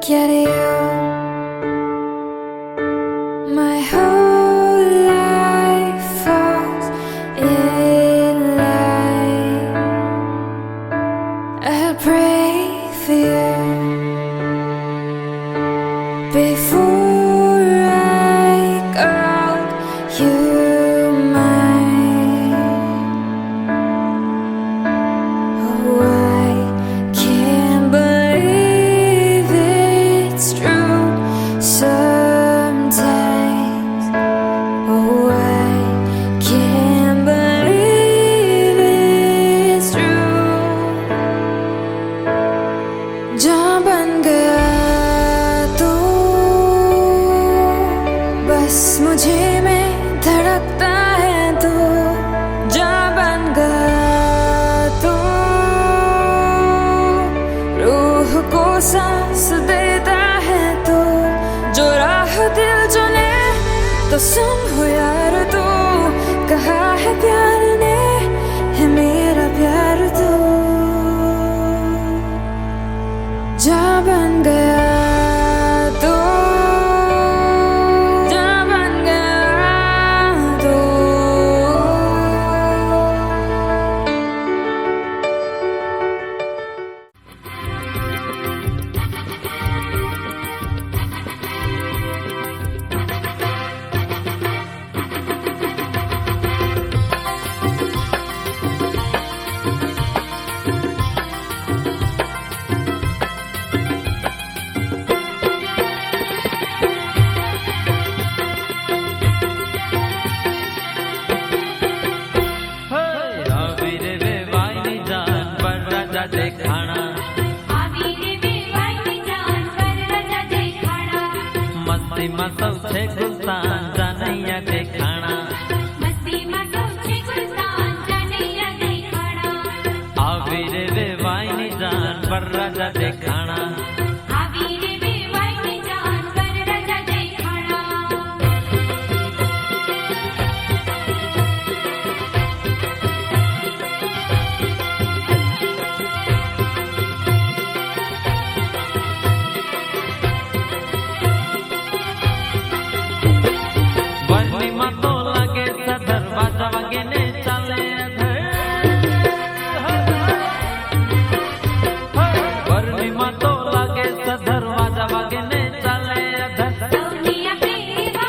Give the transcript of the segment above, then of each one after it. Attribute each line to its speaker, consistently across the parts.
Speaker 1: get you. My whole life falls in line. I'll pray for you before I call you mine. Oh, I can't believe it's true sometimes. Oh, I can't believe it's true. जान बन गया तू, बस मुझे में धड़कता है तू। जान बन गया तू, रूह को सांस देता है तू। जो राह दिल चुने तो सुन हो यार तू, कहा है प्यार ने है मेरा प्यार तू। जा बन गया तू, जा बन गया तू।
Speaker 2: मस्ती में सौछे गुलतान जानैया देखाना,
Speaker 3: मस्ती में सौछे गुलतान जानैया देखाना।
Speaker 2: आवी रे वाइनी जान पर राजा देखाना,
Speaker 3: आवी रे वाइनी जान पर राजा देखाना।
Speaker 2: वरनी में तो लगे सदर बाजा वगे ने चले अधर। वरनी में तो लगे सदर बाजा वगे ने चले अधर।
Speaker 3: सोनिया तेरा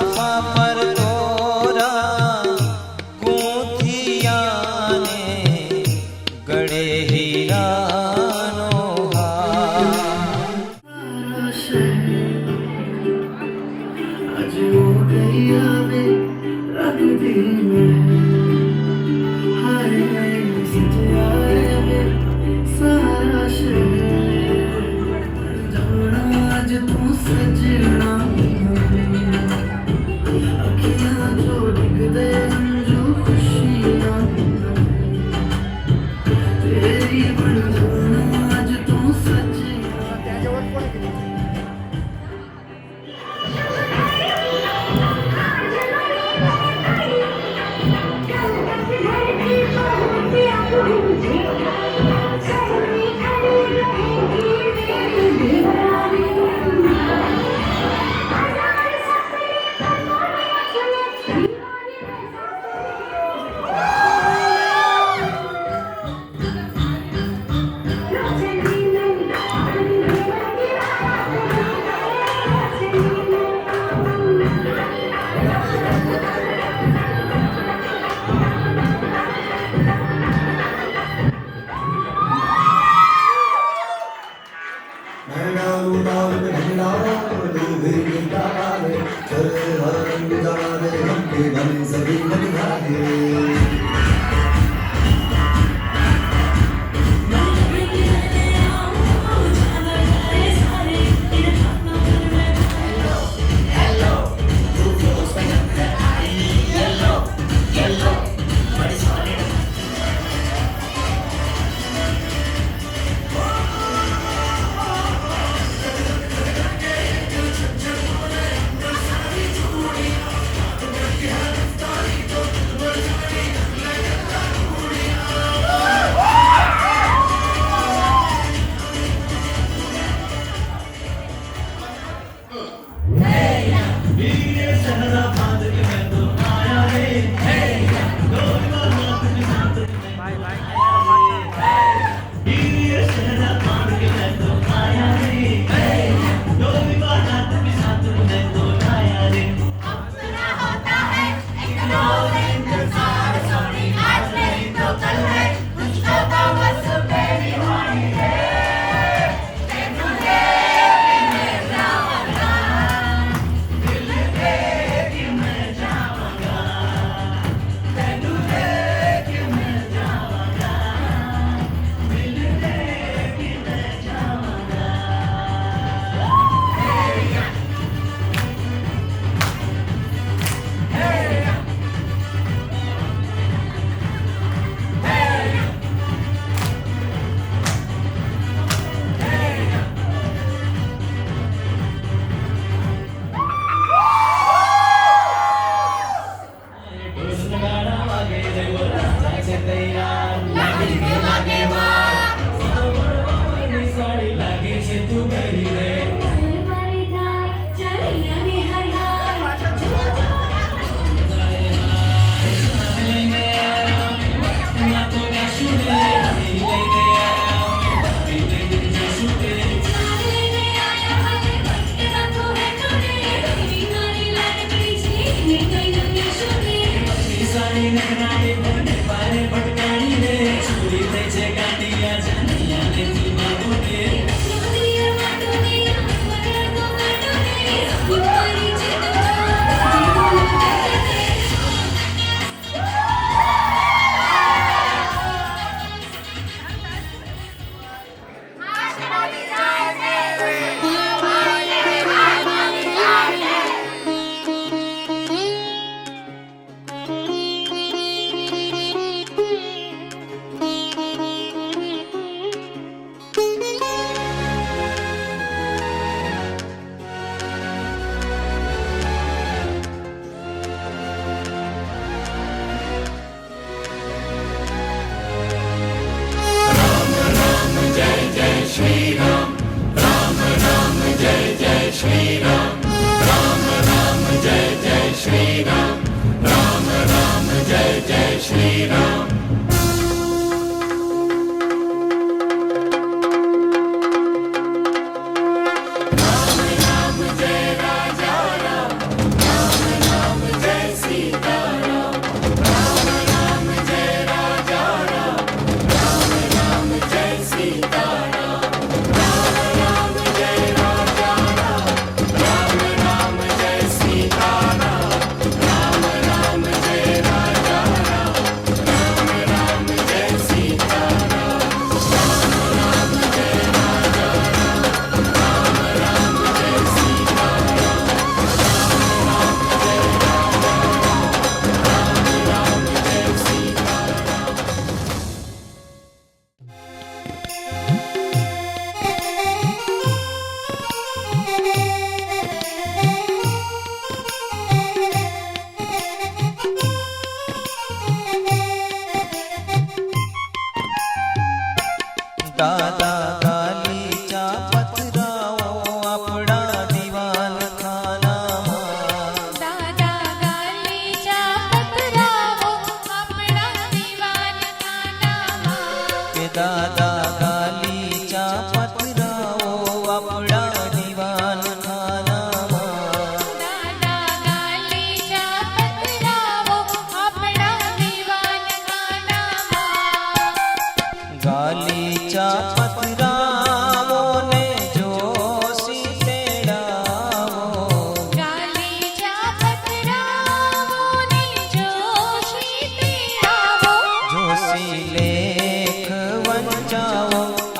Speaker 4: छापा पर तोरा कूथियाने गड़े हीरानो हार।
Speaker 5: आज हो गई आवे रंग दिल में हाय सजा रे सारा शहर जाना आज तू सजना अखियां जो दिख दे जो खुशियां तेरी बन जाना आज तू सजना।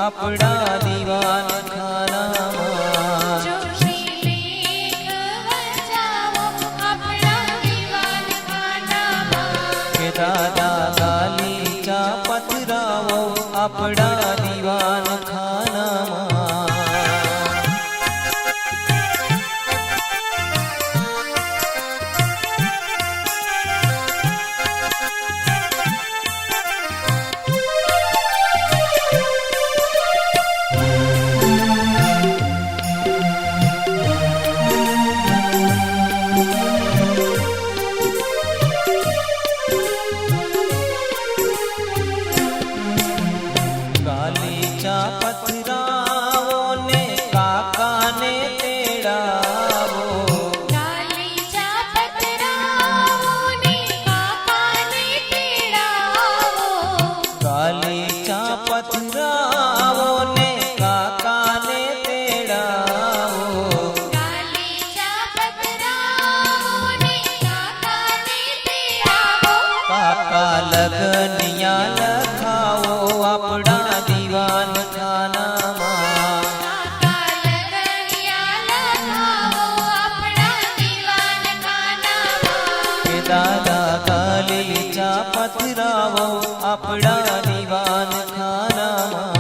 Speaker 4: આપણા દીવાન ખાનામાં.
Speaker 3: જોશી લેખ વંચાવો આપણા દીવાનખાનામાં.
Speaker 4: કે દાદા ગાલીચા પથરાવો આપણા દીવાન ખાનામાં. ગાલીચા પથરાવો ને કાકાને તેડાવો.
Speaker 3: ગાલીચા પથરાવો ને કાકાને તેડાવો.
Speaker 4: ગાલીચા પથરાવો ને કાકાને તેડાવો.
Speaker 3: ગાલીચા પથરાવો ને કાકાને તેડાવો.
Speaker 4: કાકા લગનિયા લખાવો આપણા દીવાન ખાનામાં.
Speaker 3: કાકા લગનિયા લખાવો આપણા દીવાનખાનામાં.
Speaker 4: કે દાદા ગાલીચા પથરાવો આપણા દીવાન ખાનામાં.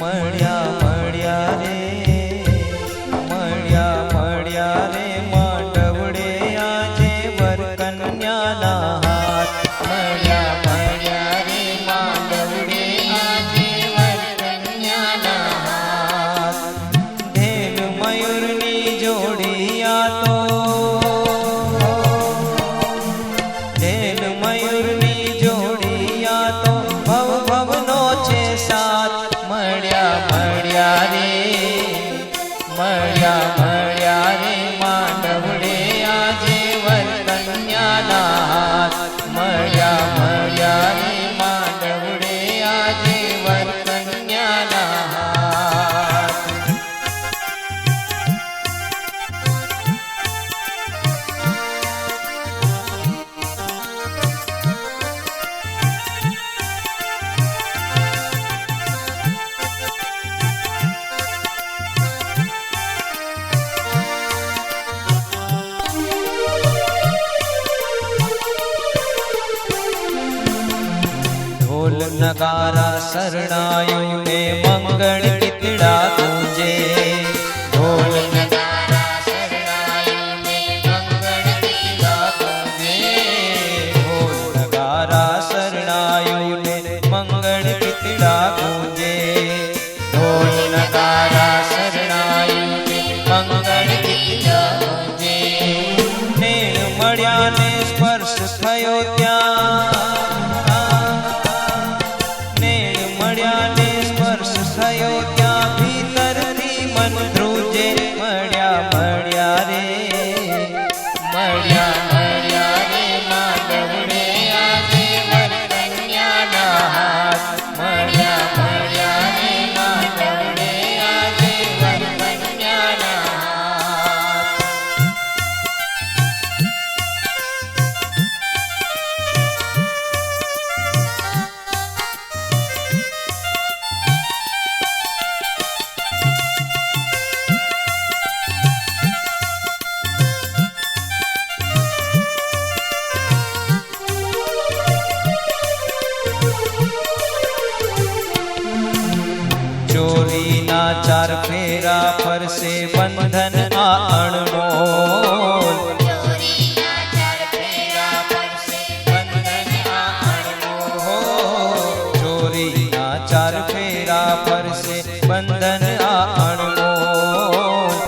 Speaker 4: મળ્યા મળ્યા રે મળ્યા મળ્યા રે માંડવડે આજે વર કન્યાના હાથ મળ્યા મળ્યા રે માંડવડે આજે વર કન્યાના હાથ ઢેલ મયુરની જોડી આ તો ઢેલ મયુરની જોડી આ તો ભવ ભવનો છે સાથ મળ્યા મળ્યા રે મળ્યા મળ્યા રે માંડવડે આજે વર કન્યાના હાથ મળ્યા મળ્યા રે માંડવડે આજે વર કન્યાના હાથ ઢોલ નગારા શરણાયો ને મંગળ ગીતડા ગુંજે ઢોલ નગારા શરણાયો ને મંગળ ગીતડા ગુંજે ઢોલ નગારા શરણાયો ને મંગળ ગીતડા ગુંજે ઢોલ નગારા શરણાયો ને મંગળ ગીતડા ગુંજે નેણ મળ્યા ને સ્પર્શ થયો ત્યાં નેણ મળ્યા ને સ્પર્શ થયો ત્યાં ભીતરથી મન ધ્રુજે મળ્યા મળ્યા રે મળ્યા મળ્યા રે માંડવડે આજે વર કન્યાના હાથ મળ્યા મળ્યા રે માંડવડે આજે વર કન્યાના હાથ ચોરીના ચાર ફેરા ફરશે બંધન આ અણમોલ ચોરીના ચાર ફેરા ફરશે બંધન આ અણમોલ હો ચોરીના ચાર ફેરા ફરશે બંધન આ અણમોલ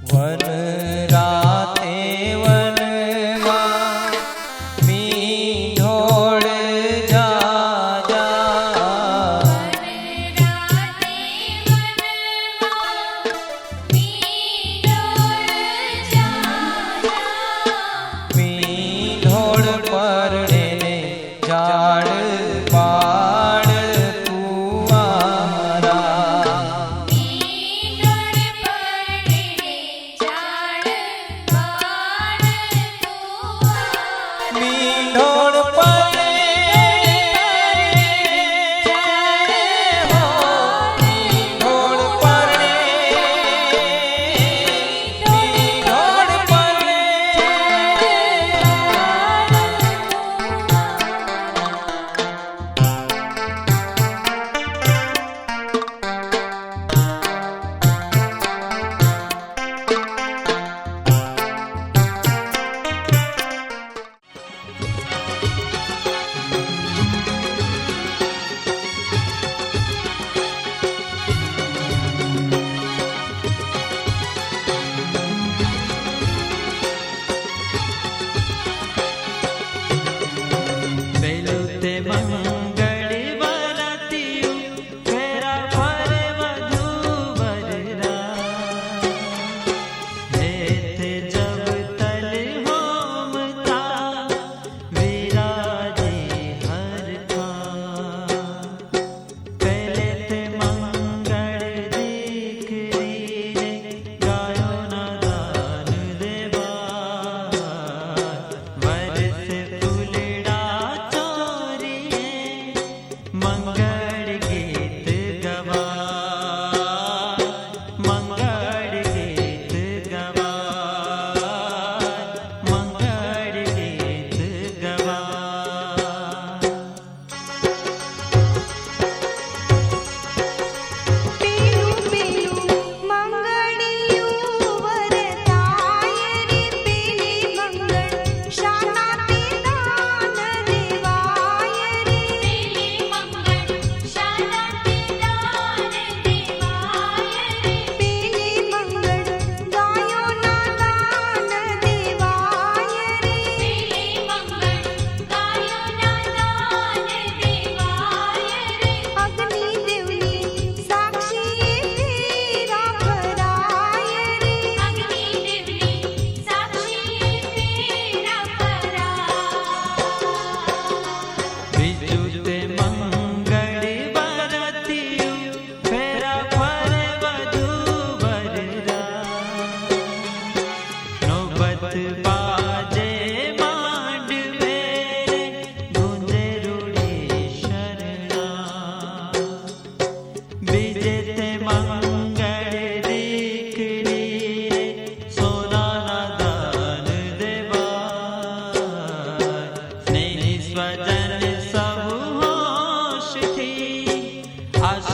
Speaker 4: વન રાતે વનમાં મીંઢોળ જા જા મીંઢોળ પરણે ને ઝાડ પાડ કુવારા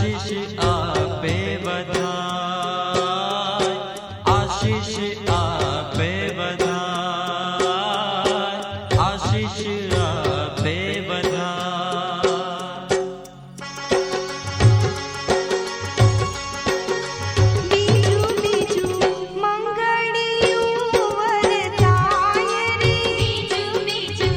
Speaker 2: આશીષ આપે બધાય, આશીષ આપે બધાય, આશીષ આપે બધાય.
Speaker 6: બીજું બીજું મંગળિયું વરતાય રે,
Speaker 3: બીજું બીજું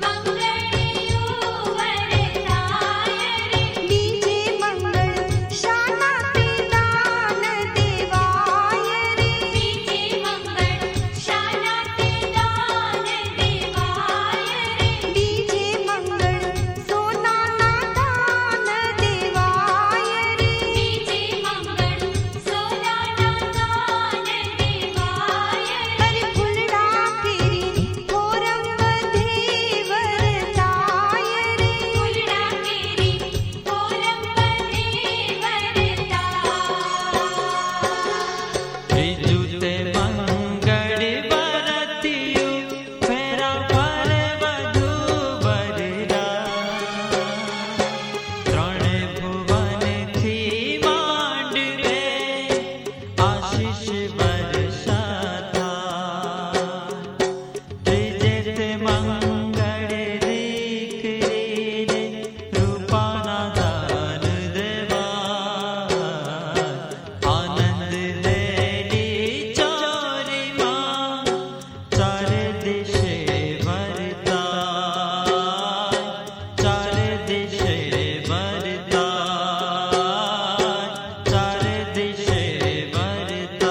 Speaker 3: મંગળિયું વરતાય રે,
Speaker 6: બીજે મંગળ શાનાથી દાન દેવાય રે,
Speaker 3: બીજે મંગળ શાનાથી દાન દેવાય રે,
Speaker 6: બીજે મંગળ સોનાના દાન દેવાય રે,
Speaker 3: બીજે મંગળ સોનાના દાન દેવાય રે,
Speaker 6: અરે ફૂલડા કેરી ફોરમ બધે વરતાય રે,
Speaker 3: ફૂલડા કેરી ફોરમ બધે વરતાય.
Speaker 2: ત્રીજું તે મંગળી બરતિયું ફેરા ફરે વધુ બરરા, ત્રણે ભુવનથી માંડવે આશીષ બરસાતા. ત્રીજે તે મંગળે દીકરીને રૂપાના દાન દેવા, આનંદ લેડી ચોરીમાં ચારે દિશે વરતાય, ચારે દિશે વરતાય, ચારે દિશે વરતાય.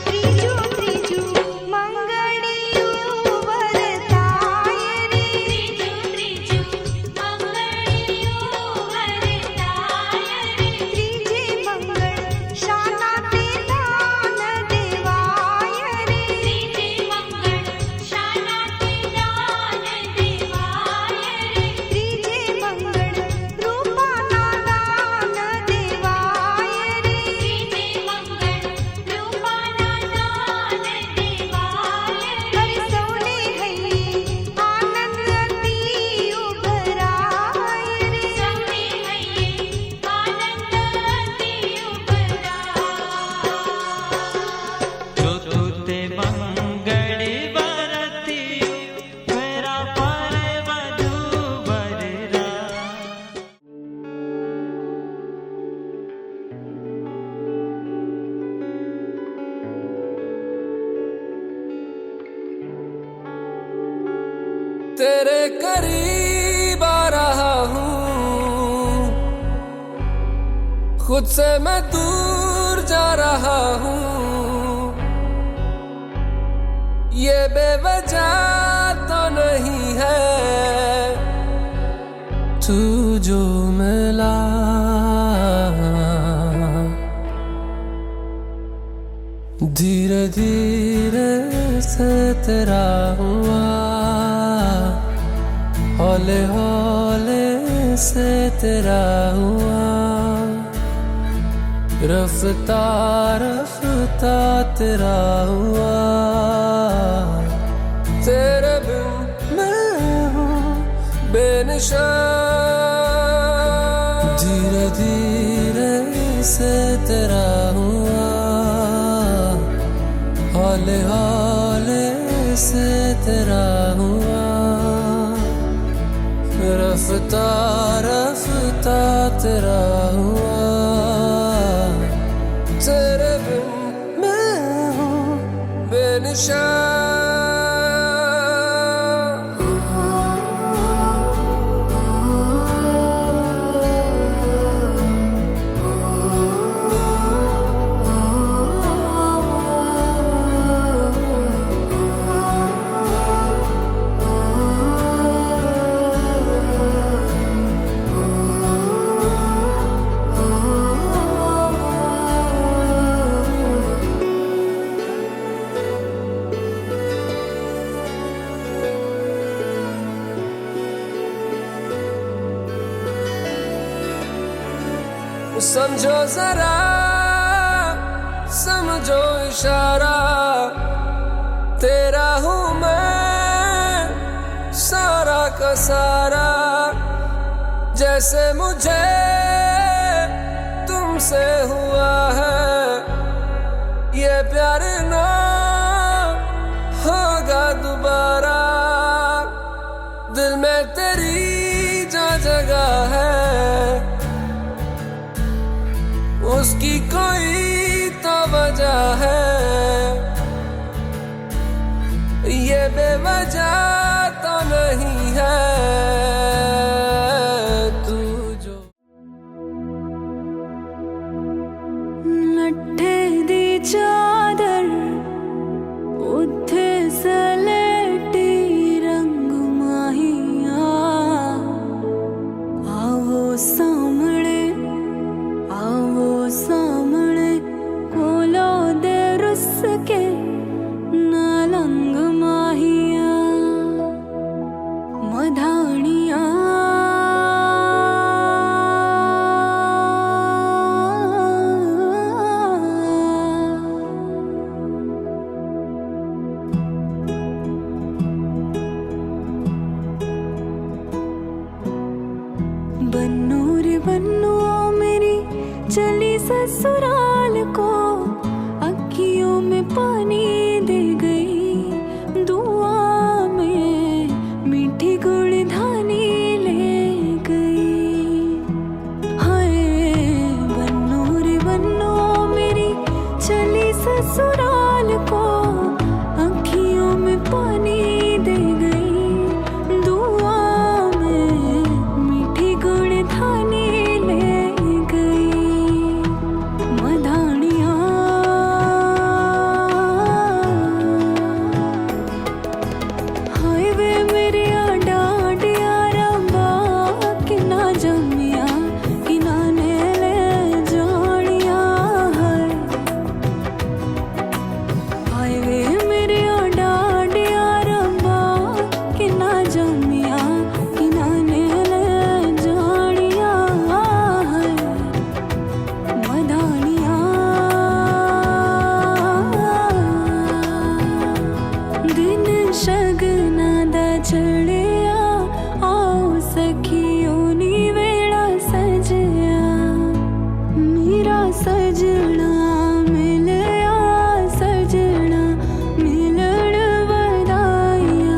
Speaker 6: ત્રીજું ત્રીજું મંગળિયું વરતાય રે,
Speaker 3: ત્રીજું ત્રીજું મંગળિયું વરતાય રે,
Speaker 6: ત્રીજે મંગળ શાનાથી દાન દેવાય રે,
Speaker 3: ત્રીજે મંગળ શાનાથી દાન દેવાય રે,
Speaker 6: ત્રીજે મંગળ રૂપાના દાન દેવાય રે,
Speaker 3: ત્રીજે મંગળ રૂપાના દાન દેવાય રે,
Speaker 6: હરિ સૌને હૈયે આનંદ અતિ ઉભરાય રે,
Speaker 3: સૌને હૈયે આનંદ અતિ ઉભરાય.
Speaker 2: ચોથું તે મંગળી બરતિયું ફેરા ફરે વધુ બરરા.
Speaker 7: तेरे करीब आ रहा हूँ, खुद से मैं दूर जा रहा हूँ, ये बेवजह तो नहीं है तू जो मिला, धीरे धीरे से तेरा हुआ, हौले हौले से तेरा हुआ, रफ्ता रफ्ता तेरा हुआ, तेरे बिन मैं हूँ बेनिशान, धीरे धीरे से तेरा हुआ, हौले हौले से तेरा हुआ, रफ्ता रफ्ता तेरा हुआ, तेरे बिन मैं हूँ बेनिशान. समझो जरा समझो इशारा, तेरा हूँ मैं सारा. का सारा, जैसे मुझे तुमसे हुआ है ये प्यार ना होगा दोबारा। दिल में तेरी जो जगह है उसकी कोई तो वजह है, ये बेवजह तो नहीं है। तू जो
Speaker 1: लट्ठे दी चादर उत्थे सलेटी रंग माहिया, आवो सामने कोलो दे रुस के नालंग माहिया। मधानिया बन्नो रे बन्नो मेरी चली ससुराल को, अखियों में पानी दे गई, दुआ में मीठी गुड़ धानी ले गई। हाय बन्नो रे बन्नो मेरी चली ससुराल को, अखियों में पानी दे गई, दुआ में मीठी गुड़ धानी ले गई। मधानिया हाय वे मेरे डाडिया रब्बा कि ना जमिया कि ना ने ले जानिया है। हाय वे मेरे डाडिया रब्बा कि ना जमिया कि ना ने ले जानिया है। मधानिया दिन शगना दा चढ़िया, आओ सखियों नी वेड़ा सजया, मेरा सजना मिलया, सजना मिलण वदाइया,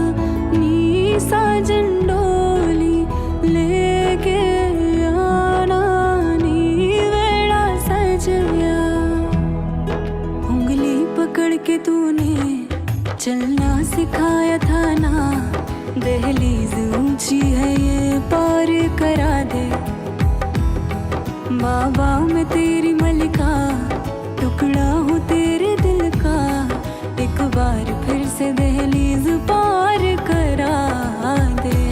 Speaker 1: नी साजन डोली लेके आना, नी वेड़ा सजया। उंगली पकड़ के तूने चलना सिखाया था ना, दहलीज ऊंची है ये पार करा दे। बाबा मैं तेरी मलिका, टुकड़ा हूँ तेरे दिल का, एक बार फिर से दहलीज पार करा दे।